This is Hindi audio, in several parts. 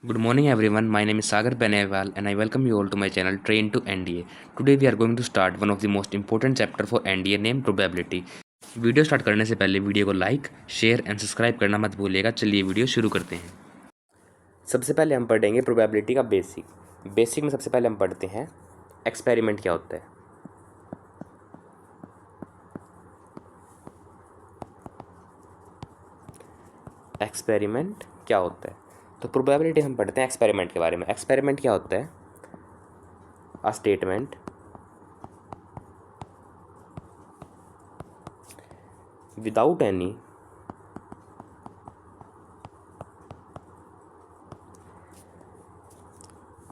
Good morning everyone, my name is Sagar Beneval and I welcome you all to my channel Train to NDA. Today we are going to start one of the most important chapter for NDA named probability. Video start करने से पहले वीडियो को लाइक, शेयर एंड सब्सक्राइब करना मत भूलिएगा। चलिए वीडियो शुरू करते हैं। सबसे पहले हम पढ़ेंगे प्रोबेबिलिटी का बेसिक में सबसे पहले हम पढ़ते हैं एक्सपेरिमेंट क्या होता है। एक्सपेरिमेंट क्या होता है, तो प्रोबेबिलिटी हम पढ़ते हैं एक्सपेरिमेंट के बारे में। एक्सपेरिमेंट क्या होता है? A statement without any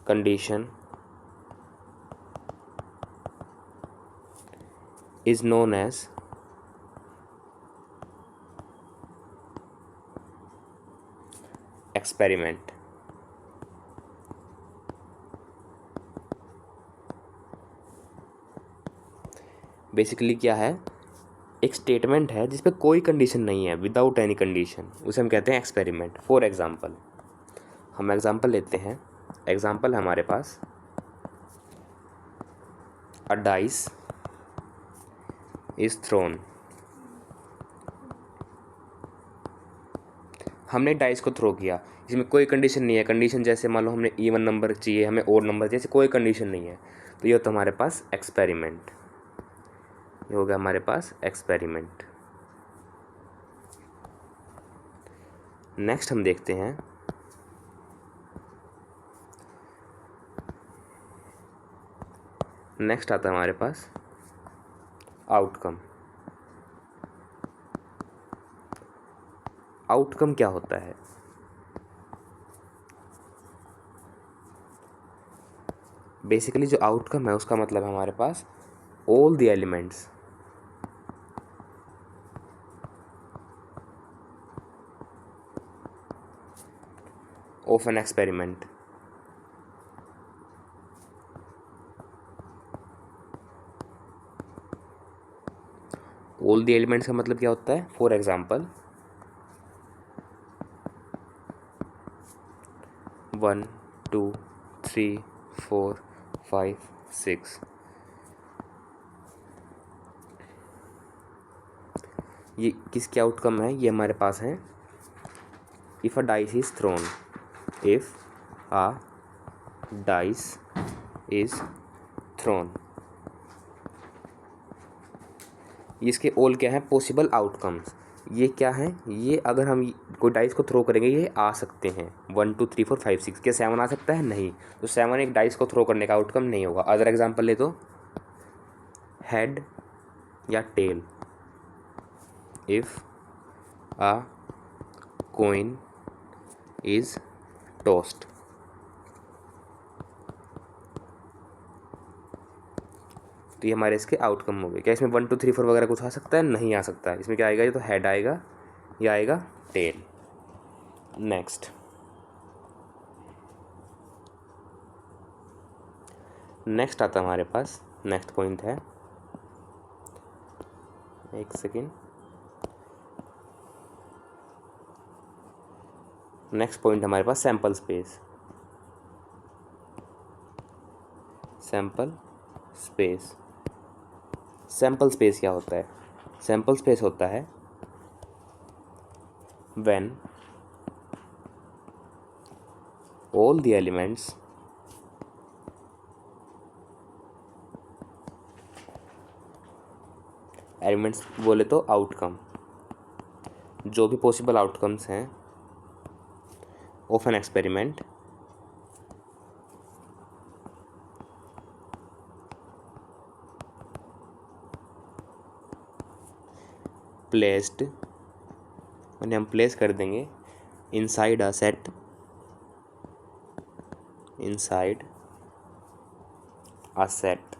condition is known as experiment। Basically क्या है? एक स्टेटमेंट है जिसपे कोई कंडीशन नहीं है, विदाउट एनी कंडीशन, उसे हम कहते हैं एक्सपेरिमेंट। फॉर एग्जांपल, हम एग्जांपल लेते हैं। एग्जांपल हमारे पास अ डाइस इज थ्रोन। हमने डाइस को थ्रो किया, इसमें कोई कंडीशन नहीं है। कंडीशन जैसे मान लो हमने इवन नंबर चाहिए, हमें ओड नंबर, जैसे कोई कंडीशन नहीं है, तो ये तो हमारे पास एक्सपेरिमेंट, ये हो गया हमारे पास एक्सपेरिमेंट। नेक्स्ट हम देखते हैं नेक्स्ट आता है हमारे पास आउटकम। आउटकम क्या होता है? बेसिकली जो आउटकम है उसका मतलब है हमारे पास all the elements of an experiment. All the elements का मतलब क्या होता है? फॉर एग्जाम्पल 1 2 3 4 5 6, ये किसके आउटकम है? ये हमारे पास है if a dice is throne. If a dice is throne, इसके ऑल क्या है? Possible outcomes. ये क्या है? ये अगर हम कोई डाइस को थ्रो करेंगे ये आ सकते हैं 1 2 3 4 5 6। क्या 7 आ सकता है? नहीं। तो 7 एक डाइस को थ्रो करने का आउटकम नहीं होगा। अदर एग्जाम्पल ले तो हेड या tail. If a coin is tossed, तो ये हमारे इसके आउटकम हो गए। क्या इसमें 1 2 3 4 वगैरह कुछ आ सकता है? नहीं आ सकता है। इसमें क्या आएगा? ये तो हेड आएगा या आएगा टेल। नेक्स्ट आता है हमारे पास, नेक्स्ट पॉइंट है, एक सेकेंड, नेक्स्ट पॉइंट हमारे पास sample space. Sample space, sample space क्या होता है? सैंपल स्पेस होता है व्हेन ऑल द एलिमेंट्स बोले तो आउटकम, जो भी पॉसिबल आउटकम्स हैं ऑफ एन एक्सपेरिमेंट प्लेस्ड, उन्हें हम प्लेस कर देंगे inside a set, inside a set.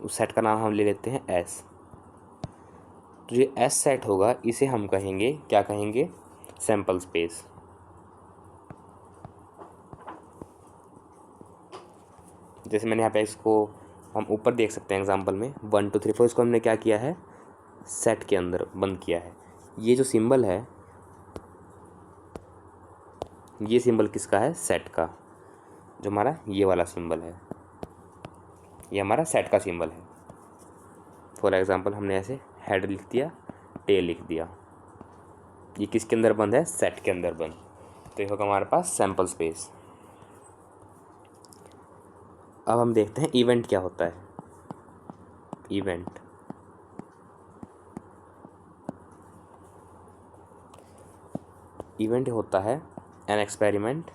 उस सेट का नाम हम ले लेते हैं एस। तो ये एस सेट होगा, इसे हम कहेंगे, क्या कहेंगे? Sample space. जैसे मैंने यहाँ पे इसको हम ऊपर देख सकते हैं एग्जांपल में 1 2 3 4, इसको हमने क्या किया है? सेट के अंदर बंद किया है। ये जो सिंबल है ये सिंबल किसका है? सेट का। जो हमारा ये वाला सिंबल है, ये हमारा सेट का सिंबल है। फॉर एग्जांपल हमने ऐसे हेड लिख दिया, टेल लिख दिया। ये किसके अंदर बंद है? सेट के अंदर बंद। तो ये होगा हमारे पास सैंपल स्पेस। अब हम देखते हैं इवेंट क्या होता है। इवेंट इवेंट होता है an experiment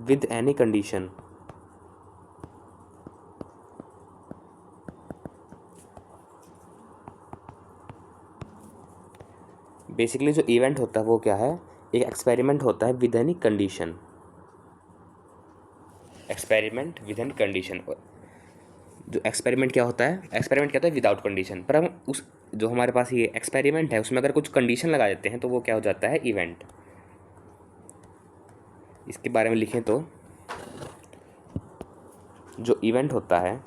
with any condition basically जो इवेंट होता है वो क्या है? एक एक्सपेरिमेंट होता है with any condition. Experiment with any condition. जो एक्सपेरिमेंट क्या होता है? एक्सपेरिमेंट क्या होता है? Without condition. पर हम उस जो हमारे पास ये एक्सपेरिमेंट है उसमें अगर कुछ कंडीशन लगा देते हैं तो वो क्या हो जाता है? इवेंट। इसके बारे में लिखें तो जो इवेंट होता है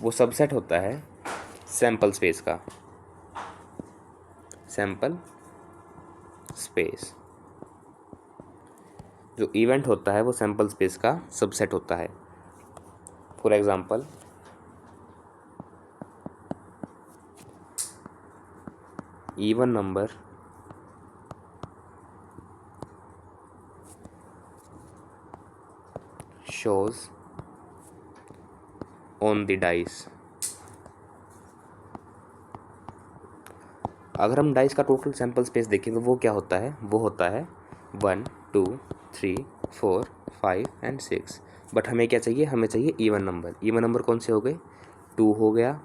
वो सबसेट होता है सैंपल स्पेस का। Sample space. जो इवेंट होता है वो सैंपल स्पेस का सबसेट होता है। For example even number shows on the dice। अगर हम डाइस का टोटल सैंपल स्पेस देखें तो वो क्या होता है? वो होता है 1 2 3 4 5 एंड 6। बट हमें क्या चाहिए? हमें चाहिए इवन नंबर। इवन नंबर कौन से हो गए? 2 हो गया,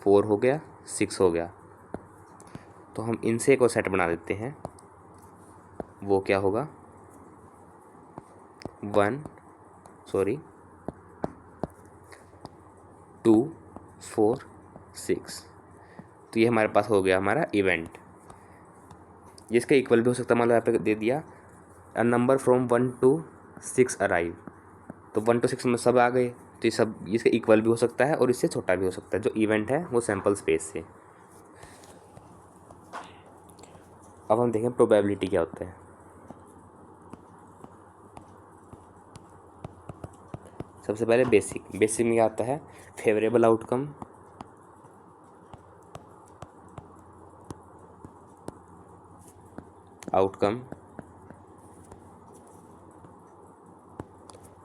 4 हो गया, 6 हो गया। तो हम इनसे एक और सेट बना देते हैं। वो क्या होगा? 2 4 6। तो ये हमारे पास हो गया हमारा इवेंट। जिसका इक्वल भी हो सकता है। मान लो यहाँ पे दे दिया a number from 1 to 6 arrive. तो 1 to 6 में सब आ गए, तो ये सब इसके इक्वल भी हो सकता है और इससे छोटा भी हो सकता है। जो इवेंट है वो सैंपल स्पेस से। अब हम देखें प्रोबेबिलिटी क्या होता है। सबसे पहले बेसिक में क्या आता है? Favourable outcome,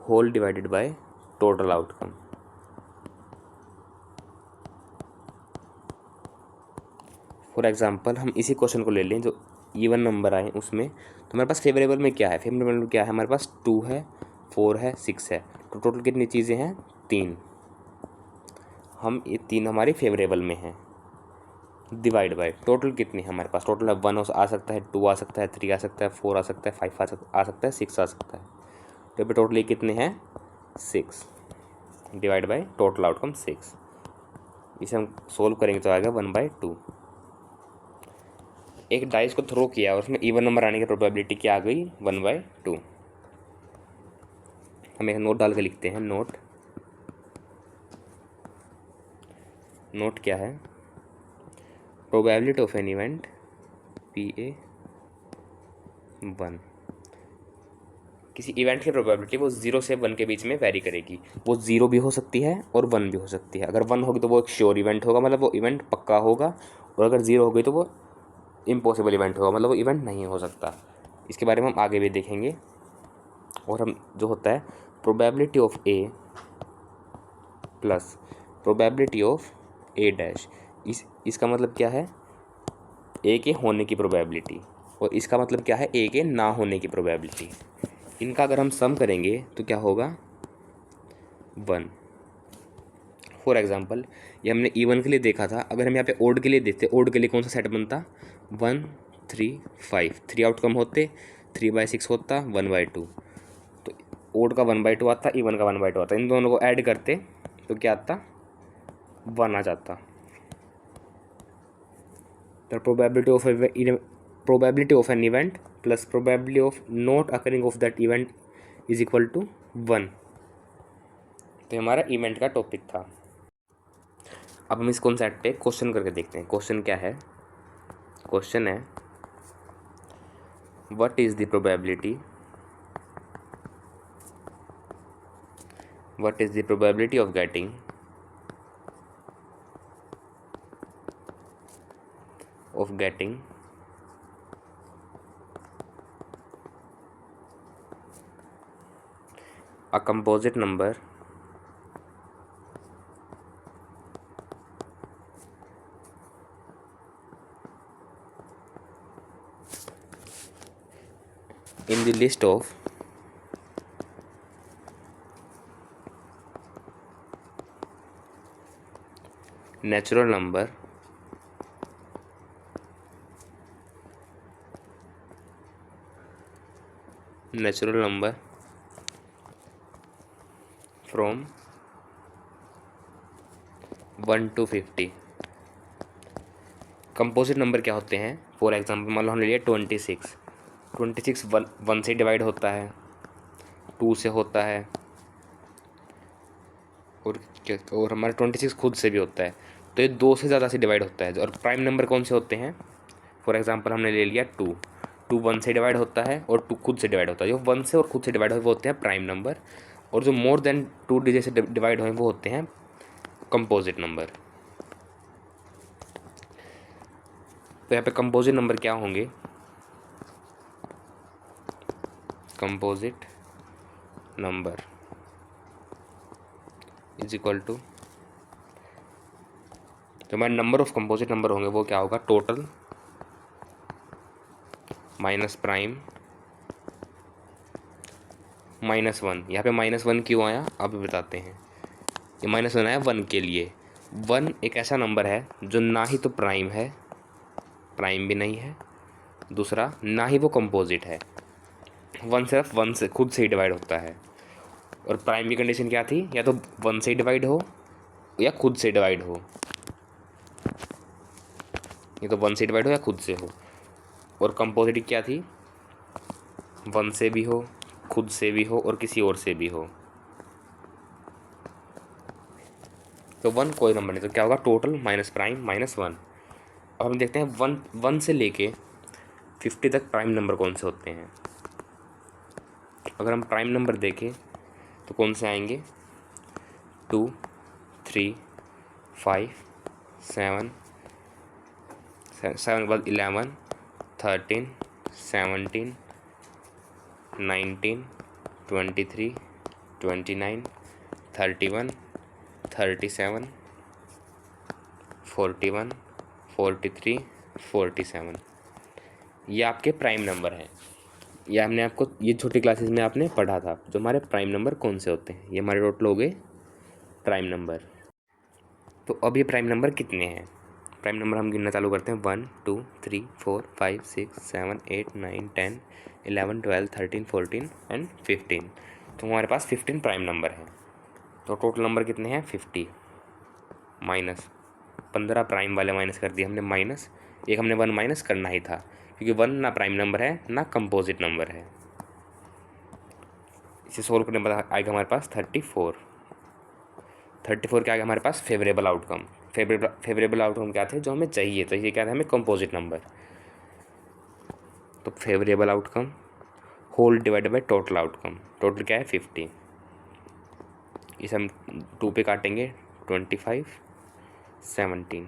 whole divided by total outcome. For example हम इसी क्वेश्चन को ले लें जो इवन नंबर आए उसमें। तो हमारे पास फेवरेबल में क्या है? फेवरेबल में क्या है? हमारे पास 2 है, 4 है, 6 है। तो टोटल कितनी चीज़ें हैं? 3। हम ये 3 हमारी फेवरेबल में हैं। डिवाइड बाय टोटल कितनी है हमारे पास? टोटल अब 1 आ सकता है, 2 आ सकता है, 3 आ सकता है, 4 आ सकता है, 5 आ सकता है, 6 आ सकता है। तो अभी टोटल ये कितने हैं? 6 डिवाइड बाय टोटल आउटकम 6। इसे हम सोल्व करेंगे तो आएगा 1/2। एक डाइस को थ्रो किया और उसमें इवन नंबर आने की प्रोबेबिलिटी क्या आ गई? 1/2। हम एक नोट डाल के लिखते हैं। नोट क्या है? Probability of an event PA1। किसी इवेंट की प्रोबेबिलिटी वो 0 से 1 के बीच में वेरी करेगी। वो 0 भी हो सकती है और 1 भी हो सकती है। अगर 1 होगी तो वो एक श्योर इवेंट होगा, मतलब वो इवेंट पक्का होगा। और अगर 0 हो गई तो वो इम्पॉसिबल इवेंट होगा, मतलब वो इवेंट नहीं हो सकता। इसके बारे में हम आगे भी देखेंगे। और हम जो होता है probability of A plus probability of A'। इसका मतलब क्या है? A के होने की प्रोबेबिलिटी। और इसका मतलब क्या है? A के ना होने की प्रोबेबिलिटी। इनका अगर हम सम करेंगे तो क्या होगा? 1। फॉर एग्जांपल ये हमने इवन के लिए देखा था। अगर हम यहाँ पे ओड के लिए देखते, ओड के लिए कौन सा सेट बनता? 1 3 5। 3 आउटकम होते, 3/6 होता, 1/2। तो ओड का 1/2 आता, इवन का 1/2 आता। इन दोनों को ऐड करते तो क्या आता? 1 आ जाता। तो probability of an event plus probability of not occurring of that event is equal to 1। तो हमारा इवेंट का टॉपिक था। अब हम इस कॉन्सेप्ट पे क्वेश्चन करके देखते हैं। क्वेश्चन क्या है? क्वेश्चन है what is the probability of getting a composite number in the list of natural number from 1 to 50। Composite number क्या होते हैं? फॉर एग्जांपल मान लो हमने लिया 26। 26 वन से डिवाइड होता है, 2 से होता है, और हमारा 26 खुद से भी होता है। तो ये 2 से ज़्यादा से डिवाइड होता है। और प्राइम नंबर कौन से होते हैं? फॉर एग्जांपल हमने ले लिया 2। 2 1 से डिवाइड होता है और 2 खुद से डिवाइड होता है। जो 1 से और खुद से डिवाइड हो वो होते हैं प्राइम नंबर, और जो मोर देन 2 डिजिट से डिवाइड हुए वो होते हैं कंपोजिट नंबर। तो यहाँ पे कंपोजिट नंबर क्या होंगे? Composite number is equal to, जो हमारे नंबर ऑफ कंपोजिट नंबर होंगे वो क्या होगा? Total minus prime -1। यहाँ पे -1 क्यों आया अब बताते हैं। ये -1 आया 1 के लिए। 1 एक ऐसा नंबर है जो ना ही तो प्राइम है, प्राइम भी नहीं है, दूसरा ना ही वो कंपोजिट है। 1 सिर्फ 1 से खुद से ही डिवाइड होता है। और प्राइम की कंडीशन क्या थी? या तो 1 से डिवाइड हो या खुद से डिवाइड हो, या तो 1 से डिवाइड हो या खुद से हो। और कंपोजिट क्या थी? 1 से भी हो, खुद से भी हो और किसी और से भी हो। तो 1 कोई नंबर नहीं, तो क्या होगा? Total minus prime -1। अब हम देखते हैं 1 से लेके 50 तक प्राइम नंबर कौन से होते हैं। अगर हम प्राइम नंबर देखें तो कौन से आएंगे? 2 3 5 7 7 के बाद 11 13 17 19 23 29 31 37 41 43 47। ये आपके प्राइम नंबर हैं। ये हमने आपको ये छोटी क्लासेस में आपने पढ़ा था जो हमारे प्राइम नंबर कौन से होते हैं। ये हमारे टोटल हो गए प्राइम नंबर। तो अब ये प्राइम नंबर कितने हैं? प्राइम नंबर हम गिनना चालू करते हैं। 1 2 3 4 5 6 7 8 9 10 11 12 13 14 एंड 15। तो हमारे पास 15 प्राइम नंबर हैं। तो टोटल नंबर कितने हैं? 50 माइनस 15 प्राइम वाले माइनस कर दिए हमने माइनस। एक हमने 1 माइनस करना ही था क्योंकि 1 ना प्राइम नंबर है ना कंपोजिट नंबर है। इसे सोल्व करने पर आएगा हमारे पास 34। 34 क्या आएगा हमारे पास? Favourable outcome. फेवरेबल आउटकम क्या थे जो हमें चाहिए? तो ये क्या था? हमें कंपोजिट नंबर। तो favourable outcome whole divided by total outcome. Total क्या है? 50। इसे हम 2 पे काटेंगे 25 17।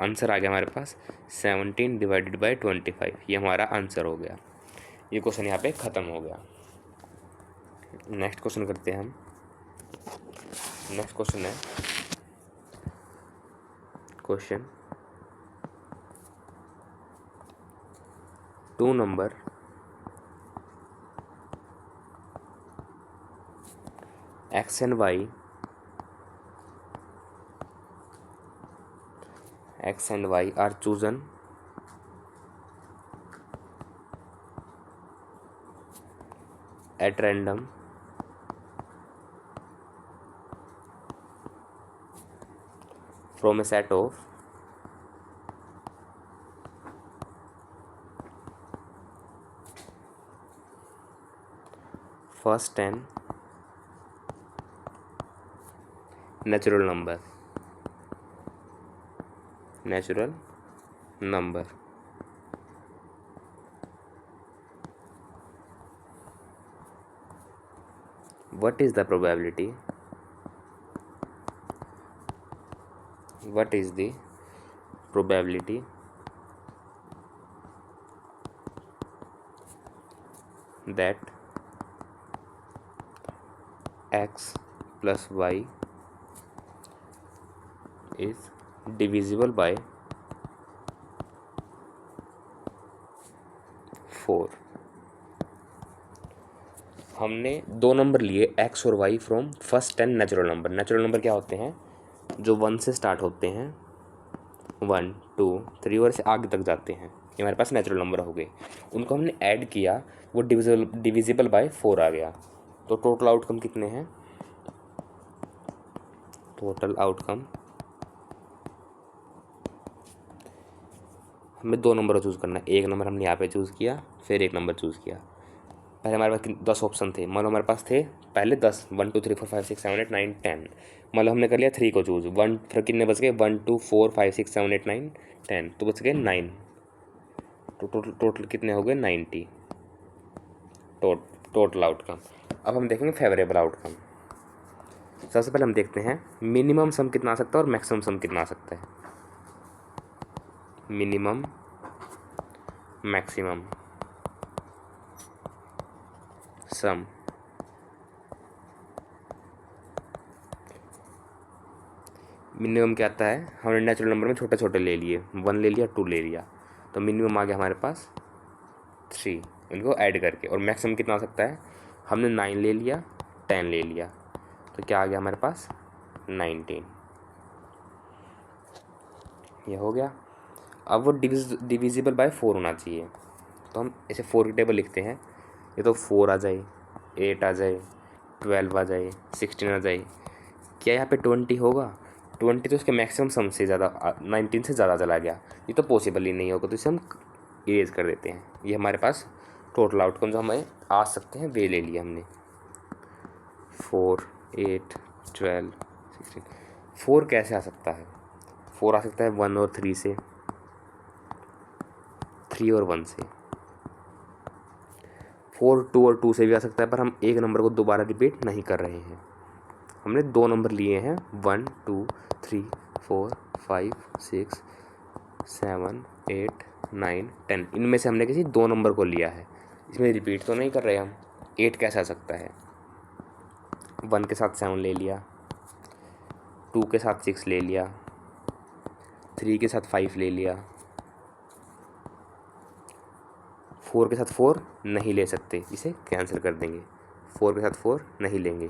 आंसर आ गया हमारे पास 17 डिवाइडेड बाय 25। ये हमारा आंसर हो गया। ये क्वेश्चन यहाँ पे ख़त्म हो गया। नेक्स्ट क्वेश्चन करते हैं हम। नेक्स्ट क्वेश्चन है question 2 number x and y are chosen at random from a set of first 10 natural number। Natural number. What is the probability? What is the probability that x plus y is divisible by 4? हमने दो नंबर लिए x और y from first 10 natural number. Natural number क्या होते हैं? जो 1 से स्टार्ट होते हैं, 1 2 3 और से आगे तक जाते हैं, ये हमारे पास नेचुरल नंबर हो गए। उनको हमने ऐड किया, वो डिविजिबल बाय 4 आ गया। तो टोटल आउटकम कितने हैं? टोटल आउटकम हमें दो नंबर चूज़ करना है। एक नंबर हमने यहाँ पे चूज़ किया, फिर एक नंबर चूज़ किया। पहले हमारे पास 10 ऑप्शन थे, मतलब हमारे पास थे पहले 10, 1 2 3 4 5 6 7 8 9 10, मतलब हमने कर लिया 3 को चूज़। 1 फिर कितने बच गए? 1 2 4 5 6 7 8 9 10, तो बच गए 9। तो टोटल कितने हो गए? 90 टोटल आउटकम। अब हम देखेंगे फेवरेबल आउटकम। सबसे पहले हम देखते हैं मिनिमम सम कितना आ सकता है और मैक्सिमम सम कितना आ सकता है। मिनिमम मैक्सिमम सम। मिनिमम क्या आता है? हमने नेचुरल नंबर में छोटे छोटे ले लिए, 1 ले लिया, 2 ले लिया, तो मिनिमम आ गया हमारे पास 3, इनको ऐड करके। और मैक्सिमम कितना आ सकता है? हमने 9 ले लिया, 10 ले लिया, तो क्या आ गया हमारे पास? 19। ये हो गया। अब वो डिविजिबल बाय 4 होना चाहिए, तो हम ऐसे 4 की टेबल लिखते हैं। ये तो 4 आ जाए, 8 आ जाए, 12 आ जाए, 16 आ जाए। क्या यहाँ पे 20 होगा? 20 तो उसके मैक्सिमम सम से ज़्यादा, 19 से ज़्यादा चला गया, ये तो पॉसिबल ही नहीं होगा, तो इसे हम इरेज कर देते हैं। ये हमारे पास टोटल आउटकम जो हमें आ सकते हैं वे ले लिया हमने। 4 8 12 16। 4 कैसे आ सकता है? 4 आ सकता है 1 और 3 से, 3 और 1 से। 4 2 और 2 से भी आ सकता है, पर हम एक नंबर को दोबारा रिपीट नहीं कर रहे हैं। हमने दो नंबर लिए हैं, 1 2 3 4 5 6 7 8 9 10। इनमें से हमने किसी दो नंबर को लिया है, इसमें रिपीट तो नहीं कर रहे हम। 8 कैसे आ सकता है? 1 के साथ 7 ले लिया, 2 के साथ 6 ले लिया, 3 के साथ 5 ले लिया, 4 के साथ 4 नहीं ले सकते, इसे कैंसिल कर देंगे। 4 के साथ 4 नहीं लेंगे।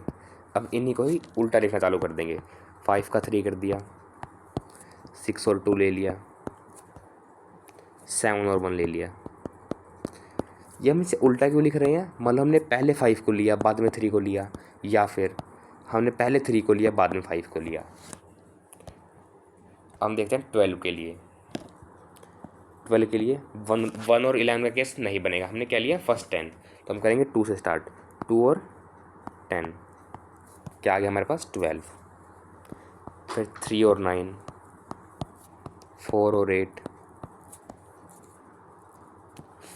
अब इन्हीं को ही उल्टा लिखना चालू कर देंगे। 5 का 3 कर दिया, 6 और 2 ले लिया, 7 और 1 ले लिया। ये हम इसे उल्टा क्यों लिख रहे हैं? मतलब हमने पहले 5 को लिया, बाद में 3 को लिया, या फिर हमने पहले 3 को लिया, बाद में 5 को लिया। हम देखते हैं 12 के लिए। 12 के लिए 1 और 11 का केस नहीं बनेगा। हमने क्या लिया? फर्स्ट 10, तो हम करेंगे 2 से स्टार्ट। 2 और 10, क्या आ गया हमारे पास? 12। फिर 3 और 9, 4 और 8,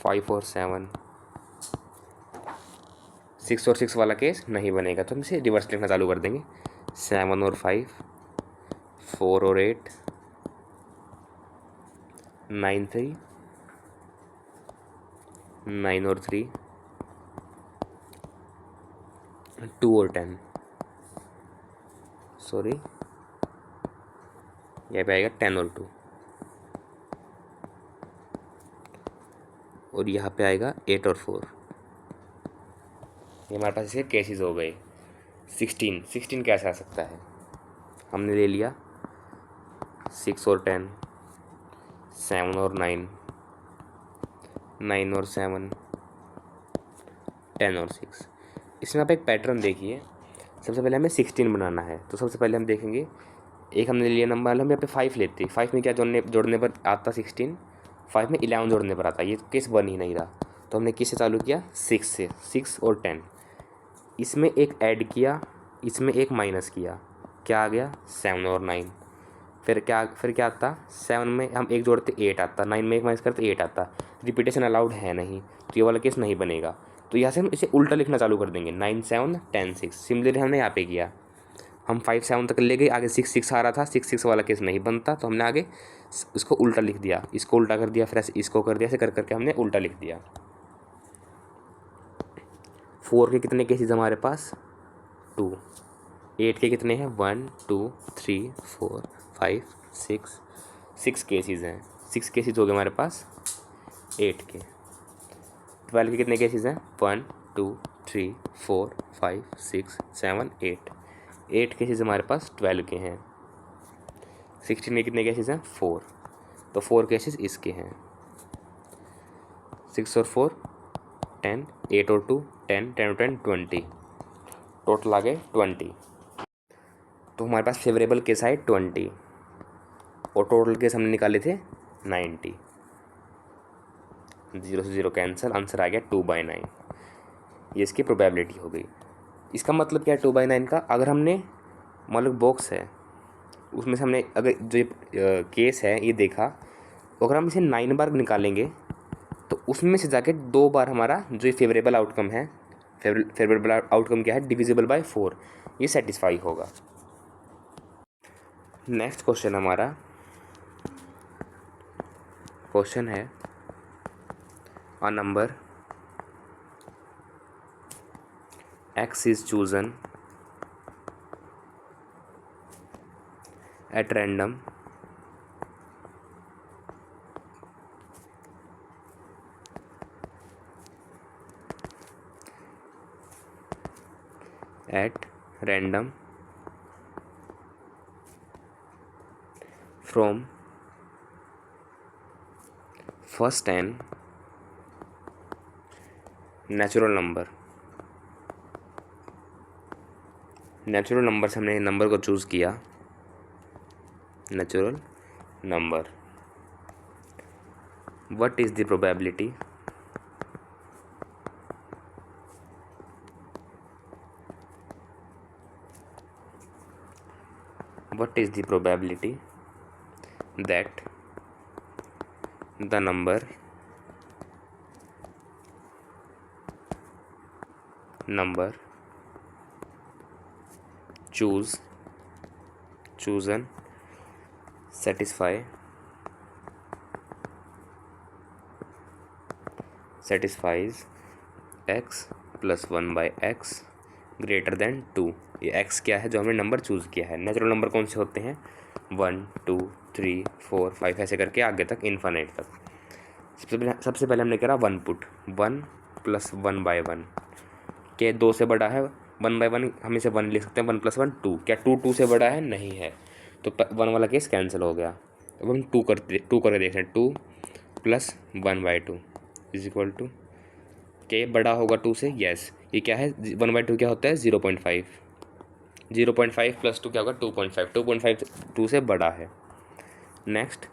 5 और 7, 6 और 6 वाला केस नहीं बनेगा, तो हम इसे रिवर्स लिखना चालू कर देंगे। 7 और 5, 4 और 8, 9 3, 9 और 3, 2 और 10, सॉरी यहाँ पे आएगा 10 और 2, और यहाँ पे आएगा 8 और 4। ये हमारे पास इसके केसेस हो गए। 16 कैसे आ सकता है? हमने ले लिया 6 और 10, 7 और 9, 9 और 7, 10 और 6। इसमें आप एक पैटर्न देखिए। सबसे पहले हमें 16 बनाना है, तो सबसे पहले हम देखेंगे, एक हमने लिया नंबर, हम यहाँ पे 5 लेते। 5 में क्या जोड़ने पर आता? 16। 5 में 11 जोड़ने पर आता, ये केस बन ही नहीं रहा, तो हमने किससे चालू किया? 6 से। 6 और 10, इसमें एक ऐड किया, इसमें एक माइनस किया, क्या आ गया? 7 और 9। फिर क्या आता, 7 में हम 1 जोड़ते 8 आता, 9 में 1 माइनस करते 8 आता। रिपीटेशन अलाउड है नहीं, तो ये वाला केस नहीं बनेगा। तो यहाँ से हम इसे उल्टा लिखना चालू कर देंगे, 9 7 10 6। सिमिलरली हमने यहाँ पे किया, हम 5 7 तक ले गए, आगे 6 6 आ रहा था, 6 6 वाला केस नहीं बनता, तो हमने आगे उसको उल्टा लिख दिया, इसको उल्टा कर दिया, फिर ऐसे इसको कर दिया, ऐसे कर करके हमने उल्टा लिख दिया। 4 के कितने केसेस हमारे पास, 2। 8 के कितने हैं, 1 2 3 4 5 6 केसेस हैं। 6 केसेस हो गए हमारे पास 8 के। 12 के कितने केसेस हैं, 1 2 3 4 5 6 7 8। 8 केसेस हमारे पास 12 के हैं। 16 के कितने केसेस हैं, 4। तो 4 केसेस इसके हैं। 6 और 4 10, 8 और 2 10, 10 और 10 20, टोटल आ गए 20। तो हमारे पास फेवरेबल केस आए 20 और टोटल केस हमने निकाले थे 90। 0 से 0 कैंसिल, आंसर आ गया 2/9। ये इसकी प्रोबेबिलिटी हो गई। इसका मतलब क्या है 2/9 का, अगर हमने मान लो बॉक्स है उसमें से हमने अगर जो केस है ये देखा, तो अगर हम इसे 9 बार निकालेंगे तो उसमें से जाके 2 बार हमारा जो फेवरेबल आउटकम है, फेवरेबल आउटकम क्या है, डिविजिबल बाय 4, ये सेटिस्फाई होगा। नेक्स्ट क्वेश्चन हमारा क्वेश्चन है, a number x is chosen at random from first n natural number से हमने नंबर को चूज़ किया, natural number. What is the probability that the number chosen satisfies x plus 1/x greater than 2। ये x क्या है जो हमने नंबर चूज़ किया है। नेचुरल नंबर कौन से होते हैं, 1 2 3 4 5 ऐसे करके आगे तक इन्फिनिट तक। सबसे पहले हमने करा 1 पुट, 1 प्लस 1/1 के 2 से बड़ा है, 1/1 हम इसे 1 लिख सकते हैं, 1 + 1 2। क्या 2 से बड़ा है, नहीं है, तो 1 वाला केस कैंसिल हो गया। अब हम 2 करके देख रहे हैं, 2 + 1/2 = क्या ये बड़ा होगा 2 से, यस। ये क्या है, 1/2 क्या होता है, 0.5। 0.5 + 2 क्या होगा, 2.5। 2.5 2 से बड़ा है। नेक्स्ट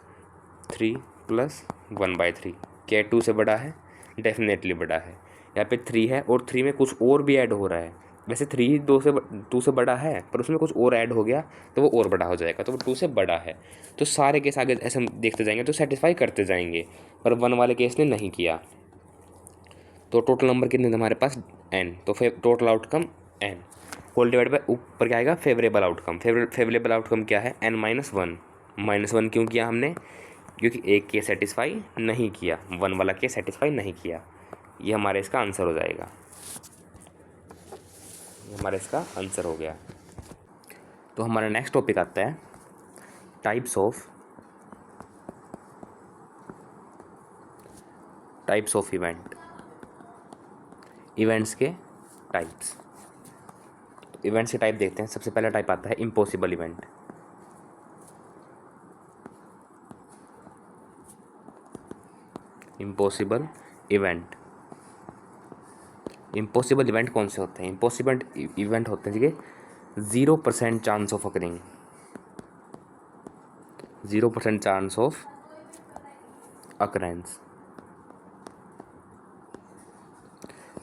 3 + 1/3 क्या 2 से बड़ा है, डेफिनेटली बड़ा है। यहाँ पे 3 है और 3 में कुछ और भी ऐड हो रहा है। वैसे 3 2 से बड़ा है, पर उसमें कुछ और ऐड हो गया तो वो और बड़ा हो जाएगा, तो वो 2 से बड़ा है। तो सारे केस आगे ऐसे हम देखते जाएंगे तो सेटिस्फाई करते जाएंगे, पर 1 वाले केस ने नहीं किया। तो टोटल नंबर कितने थे हमारे पास, n। तो total outcome n whole divide by ऊपर क्या आएगा, फेवरेबल आउटकम। फेवरेबल आउटकम क्या है, n-1। -1 क्यों किया हमने, क्योंकि एक केस सेटिस्फाई नहीं किया, 1 वाला केस सेटिस्फाई नहीं किया। ये हमारे इसका आंसर हो जाएगा, ये हमारा इसका आंसर हो गया। तो हमारा नेक्स्ट टॉपिक आता है टाइप्स ऑफ इवेंट्स के टाइप्स। इवेंट्स के टाइप देखते हैं। सबसे पहला टाइप आता है इम्पॉसिबल इवेंट। इम्पॉसिबल इवेंट कौन से होते हैं, इम्पॉसिबल इवेंट होते हैं ठीक है, 0% chance of occurring, 0% chance of occurrence,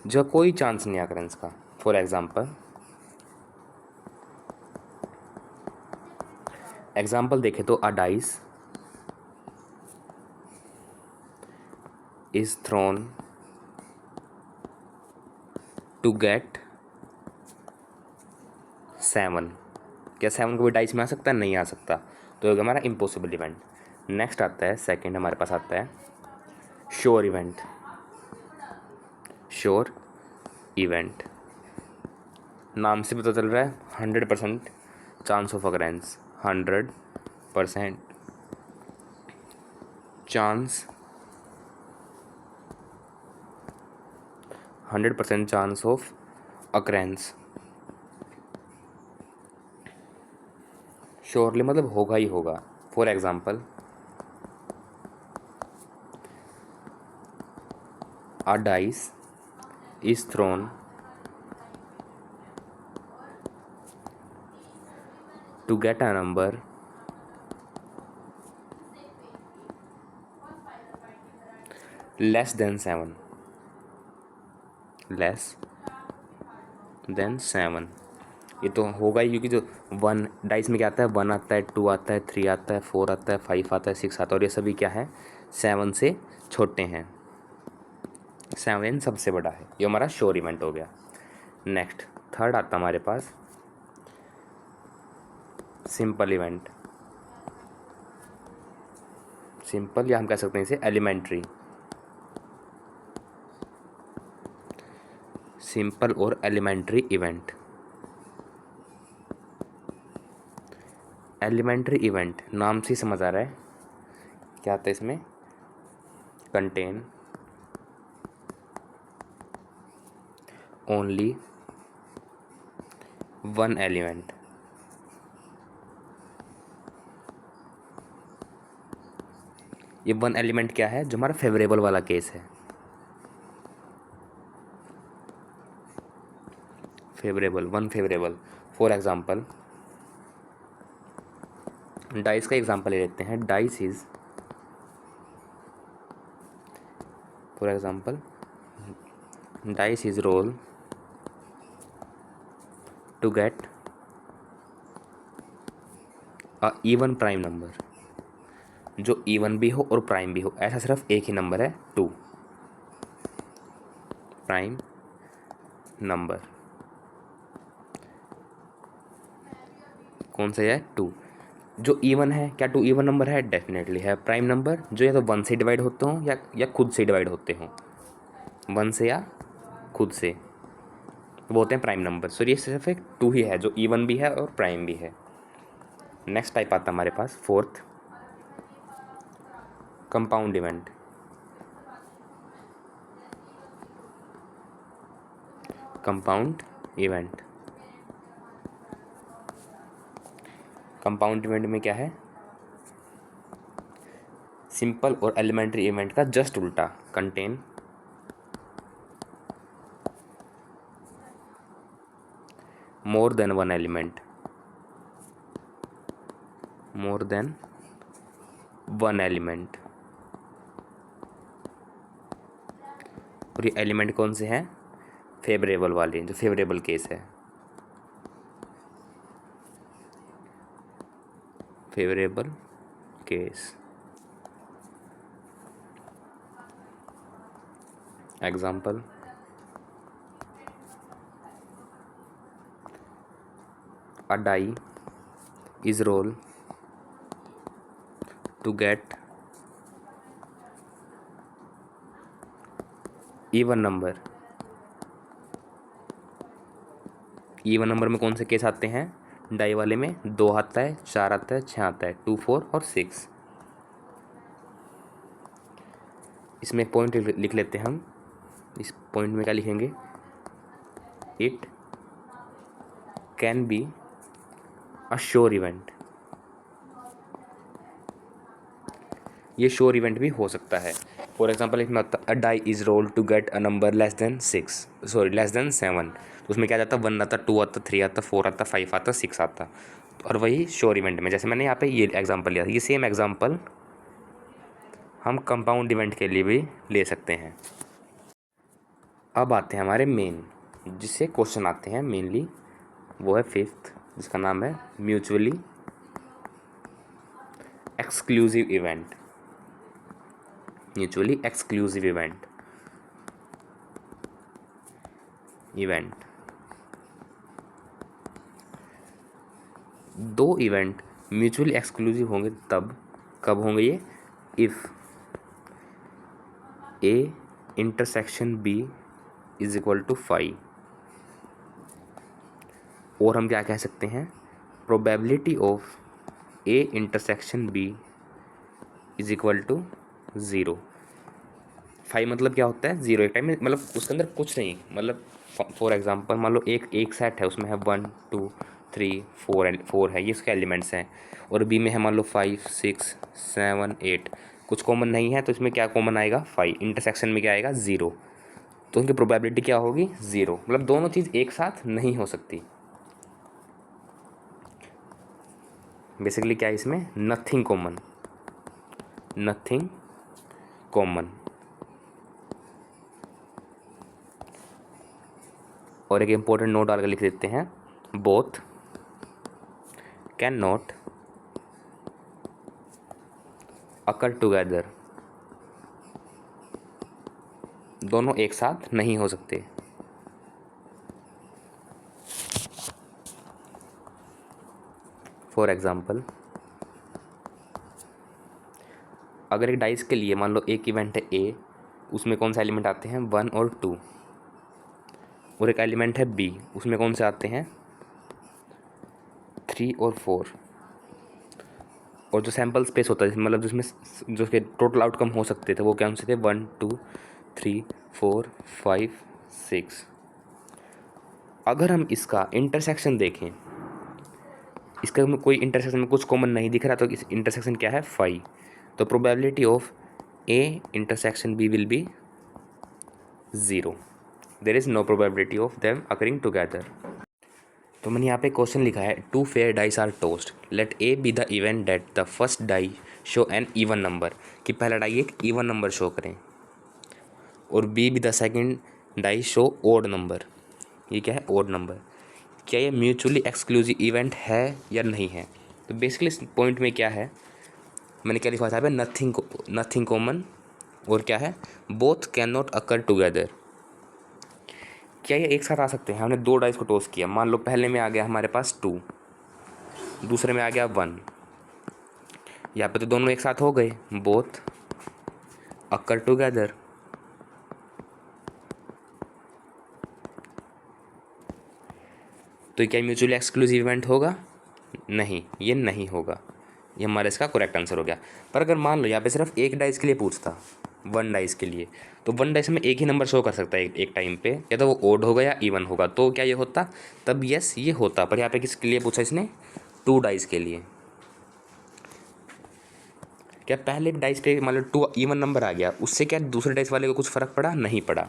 जो कोई चांस नहीं अकरेंस का। फॉर एग्जांपल एग्जाम्पल देखें तो a dice is thrown to get 7। क्या 7 को भी डाइस में आ सकता है? नहीं आ सकता, तो ये हमारा इम्पॉसिबल इवेंट। नेक्स्ट आता है सेकंड, हमारे पास आता है श्योर इवेंट। श्योर इवेंट नाम से पता चल रहा है 100% chance of occurrence, 100% chance 100% chance of occurrence. Surely मतलब होगा ही होगा। For example a dice is throne to get a number less than 7, less than 7। ये तो होगा ही, क्योंकि जो 1 डाइस में क्या आता है, 1 आता है, 2 आता है, 3 आता है, 4 आता है, 5 आता है, 6 आता है, और ये सभी क्या है, 7 से छोटे हैं। 7 सबसे बड़ा है। ये हमारा श्योर इवेंट हो गया। नेक्स्ट थर्ड आता है हमारे पास सिंपल इवेंट। सिंपल या हम कह सकते हैं इसे एलिमेंट्री। सिंपल और एलिमेंट्री इवेंट। एलिमेंट्री इवेंट नाम से ही समझ आ रहा है क्या आता है इसमें, कंटेन ओनली 1 एलिमेंट। ये 1 एलिमेंट क्या है, जो हमारा फेवरेबल वाला केस है। Favourable, 1 favourable. For example dice का एग्जांपल ले लेते हैं। Dice is, for example dice is roll to get a even prime number. जो इवन भी हो और प्राइम भी हो, ऐसा सिर्फ एक ही नंबर है, 2 प्राइम नंबर। कौन सा है, 2। जो इवन है, क्या 2 इवन नंबर है? डेफिनेटली है। प्राइम नंबर जो या तो 1 से डिवाइड होते हों या खुद से डिवाइड होते हों, 1 से या खुद से, वो होते हैं प्राइम नंबर। सो ये सिर्फ एक 2 ही है जो इवन भी है और प्राइम भी है। नेक्स्ट टाइप आता है हमारे पास fourth, compound event. Compound event, compound event में क्या है, सिंपल और एलिमेंट्री इवेंट का जस्ट उल्टा। Contain more than 1 element, more than 1 element. और ये एलिमेंट कौन से हैं, फेवरेबल वाले, जो फेवरेबल केस है। Favourable case. Example a die is roll to get even number। Even number में कौन से केस आते हैं, डाई वाले में 2 आता है, 4 आता है, 6 आता है, 2, 4 और 6। इसमें पॉइंट लिख लेते हैं हम। इस पॉइंट में क्या लिखेंगे, it can be a sure event. ये श्योर इवेंट भी हो सकता है। फॉर एग्जाम्पल इसमें a die is roll to get a number less than 7। तो उसमें क्या जाता है, 1 आता, 2 आता, 3 आता, 4 आता, 5 आता, 6 आता। और वही श्योर इवेंट में, जैसे मैंने यहाँ पे ये एग्जाम्पल लिया, ये सेम एग्जाम्पल हम कंपाउंड इवेंट के लिए भी ले सकते हैं। अब आते हैं हमारे मेन, जिससे क्वेश्चन आते हैं मेनली, वो है फिफ्थ, जिसका नाम है mutually exclusive event, mutually exclusive event, दो इवेंट म्यूचुअली एक्सक्लूसिव होंगे तब, कब होंगे ये, if A intersection B is equal to phi, और हम क्या कह सकते हैं, probability of A intersection B is equal to zero. Five मतलब क्या होता है, ज़ीरो, एक टाइम में, मतलब उसके अंदर कुछ नहीं, मतलब फॉर एग्जांपल मान लो एक सेट है, उसमें है 1 2 3 4 है, ये उसके एलिमेंट्स हैं, और बी में है मान लो 5 6 7 8, कुछ कॉमन नहीं है, तो इसमें क्या कॉमन आएगा, 5, इंटरसेक्शन में क्या आएगा, ज़ीरो, तो उनकी प्रोबेबिलिटी क्या होगी, ज़ीरो, मतलब दोनों चीज़ एक साथ नहीं हो सकती। बेसिकली क्या है इसमें, नथिंग कॉमन, नथिंग कॉमन। और एक इम्पोर्टेंट नोट डाल कर लिख देते हैं, both can not occur together, दोनों एक साथ नहीं हो सकते। फॉर एग्जाम्पल, अगर एक डाइस के लिए मान लो एक इवेंट है ए, उसमें कौन से एलिमेंट आते हैं, 1 और 2, और एक एलिमेंट है बी, उसमें कौन से आते हैं, 3 और 4, और जो सैम्पल स्पेस होता है, मतलब जिसमें जो के टोटल आउटकम हो सकते थे वो क्या से थे, 1 2 3 4 5 6। अगर हम इसका इंटरसेक्शन देखें, इसका कोई इंटरसेक्शन में कुछ कॉमन नहीं दिख रहा, तो इस इंटरसेक्शन क्या है, 5, तो probability of A intersection B will be zero, there is no probability of them occurring together. तो मैंने यहाँ पे क्वेश्चन लिखा है, two fair dice are tossed, let A be the event that the first die show an even number, कि पहला डाई एक इवन नंबर शो करें, और B be the second die show odd number, ये क्या है, ओड नंबर, क्या ये म्यूचुअली एक्सक्लूसिव इवेंट है या नहीं है। तो बेसिकली इस पॉइंट में क्या है, मैंने क्या लिखा था, नथिंग कॉमन, और क्या है, both can not occur together, क्या ये एक साथ आ सकते हैं। हमने दो डाइस को टॉस किया, मान लो पहले में आ गया हमारे पास 2, दूसरे में आ गया 1, यहाँ पे तो दोनों एक साथ हो गए, बोथ अकर टुगेदर, तो क्या म्यूचुअली एक्सक्लूसिव इवेंट होगा, नहीं, ये नहीं होगा, ये हमारा इसका करेक्ट आंसर हो गया। पर अगर मान लो यहाँ पे सिर्फ एक डाइस के लिए पूछता, 1 डाइस के लिए, तो 1 डाइस में एक ही नंबर शो कर सकता है एक टाइम पे, या तो वो ओड होगा या इवन होगा, तो क्या ये होता, तब यस ये होता। पर यहाँ पे किसके लिए पूछा इसने, 2 डाइस के लिए। क्या पहले डाइस पे मान लो 2 इवन नंबर आ गया, उससे क्या दूसरे डाइस वाले को कुछ फ़र्क पड़ा, नहीं पड़ा।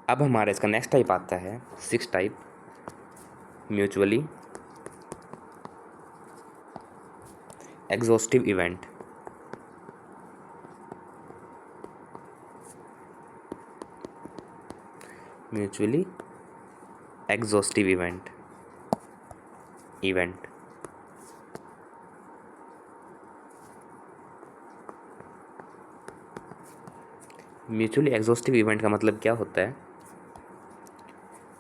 अब हमारा इसका नेक्स्ट टाइप आता है 6 type, mutually exhaustive event. Mutually exhaustive event, mutually exhaustive event का मतलब क्या होता है,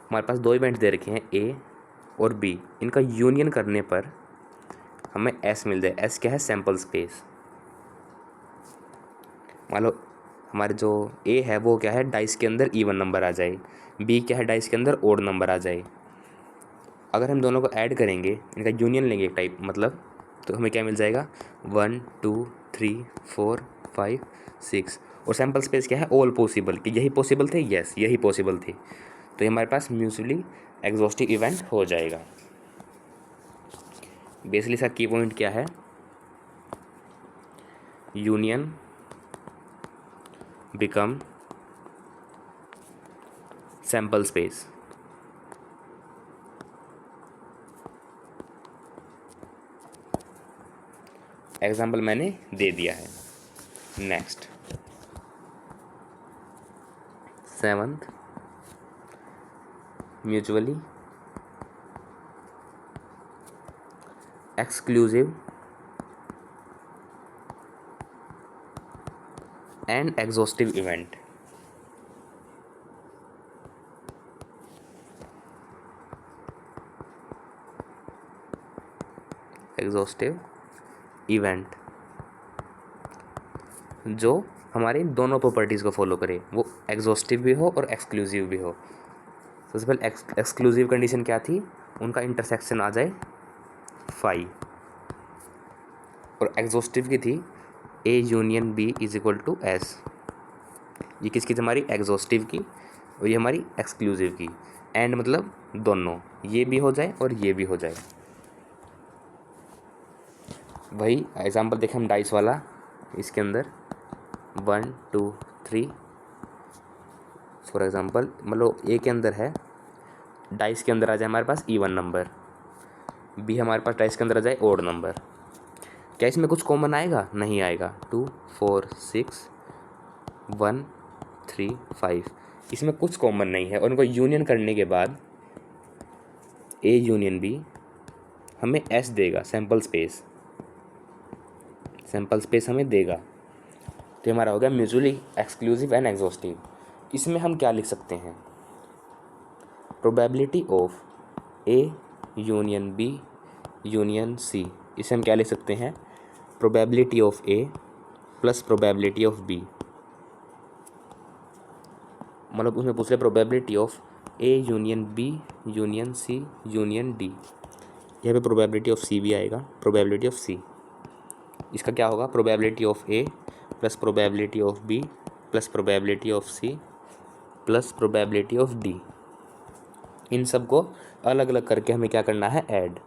हमारे पास दो इवेंट दे रखे हैं ए और बी, इनका यूनियन करने पर हमें एस मिल जाए। एस क्या है, सैम्पल स्पेस। मान लो हमारे जो ए है वो क्या है, डाइस के अंदर इवन नंबर आ जाए, बी क्या है, डाइस के अंदर ओड नंबर आ जाए। अगर हम दोनों को ऐड करेंगे, इनका यूनियन लेंगे एक टाइप मतलब, तो हमें क्या मिल जाएगा, 1 2 3 4 5 6, और सैम्पल स्पेस क्या है, ऑल पॉसिबल, कि यही पॉसिबल थे, यस यही पॉसिबल थे, तो ये हमारे पास म्यूचुअली एग्जॉस्टिव इवेंट हो जाएगा। बेसिकली इसका की पॉइंट क्या है, union become sample space. Example मैंने दे दिया है। Next 7th, mutually exclusive and exhaustive event. Exhaustive event जो हमारे दोनों प्रॉपर्टीज़ को फॉलो करे, वो एग्जॉस्टिव भी हो और एक्सक्लूसिव भी हो। सबसे पहले एक्सक्लूसिव कंडीशन क्या थी, उनका इंटरसेक्शन आ जाए 5, और एग्जॉस्टिव की थी A union B is equal to S। ये किसकी थी, हमारी एग्जॉस्टिव की, और ये हमारी एक्सक्लूसिव की। एंड मतलब दोनों, ये भी हो जाए और ये भी हो जाए। वही एग्जांपल देखें हम डाइस वाला, इसके अंदर 1 2 3 फॉर एग्जांपल, मतलब A के अंदर है, डाइस के अंदर आ जाए हमारे पास इवन नंबर, B हमारे पास डाइस के अंदर आ जाए ओड नंबर। क्या इसमें कुछ कॉमन आएगा? नहीं आएगा। 2 4 6 1 3 5, इसमें कुछ कॉमन नहीं है। और उनको यूनियन करने के बाद A यूनियन B हमें S देगा, सैम्पल स्पेस हमें देगा। तो हमारा हो गया म्यूचुअली एक्सक्लूसिव एंड एग्जॉस्टिव। इसमें हम क्या लिख सकते हैं, probability of A union B union C, इसे हम क्या लिख सकते हैं, probability of A plus probability of B। मतलब उसमें पूछ रहे probability of A union B union C union D। यहाँ पे प्रोबेबिलिटी ऑफ C भी आएगा, प्रोबेबिलिटी ऑफ C। इसका क्या होगा, probability of A plus probability of B plus probability of C plus probability of D। इन सब को अलग अलग करके हमें क्या करना है, ऐड।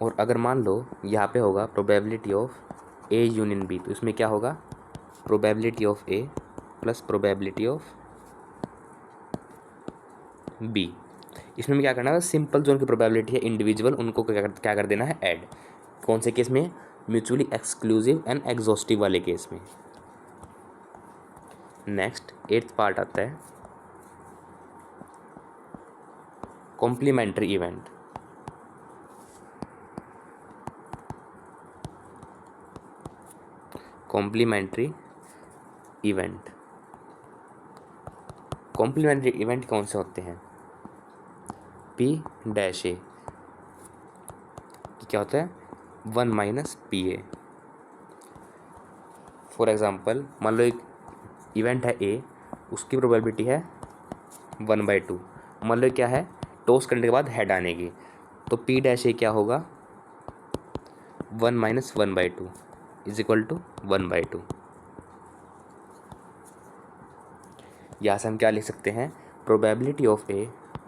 और अगर मान लो यहाँ पे होगा probability of A union B, तो इसमें क्या होगा, probability of A plus probability of B। इसमें क्या करना है, सिंपल जो उनकी प्रोबेबिलिटी है इंडिविजुअल, उनको क्या कर देना है, ऐड। कौन से केस में, म्यूचुअली एक्सक्लूसिव एंड एग्जॉस्टिव वाले केस में। नेक्स्ट 8th पार्ट आता है complementary event. Complementary event, complementary event कौन से होते हैं, P डैश A, क्या होता है, 1 माइनस PA। फॉर एग्जांपल मान लो एक इवेंट है A, उसकी प्रोबेबिलिटी है 1/2। मान लो क्या है, टॉस करने के बाद हेड आने की, तो P डैश A क्या होगा, 1 माइनस 1/2 इज इक्वल टू 1/2। यहाँ से हम क्या लिख सकते हैं, probability of A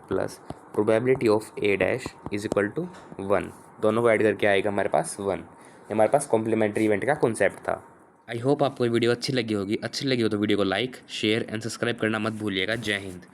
plus probability of A dash is equal to 1। दोनों को ऐड करके आएगा हमारे पास 1। हमारे पास कॉम्प्लीमेंट्री इवेंट का कॉन्सेप्ट था। आई होप आपको ये वीडियो अच्छी लगी होगी। अच्छी लगी हो तो वीडियो को लाइक शेयर एंड सब्सक्राइब करना मत भूलिएगा। जय हिंद।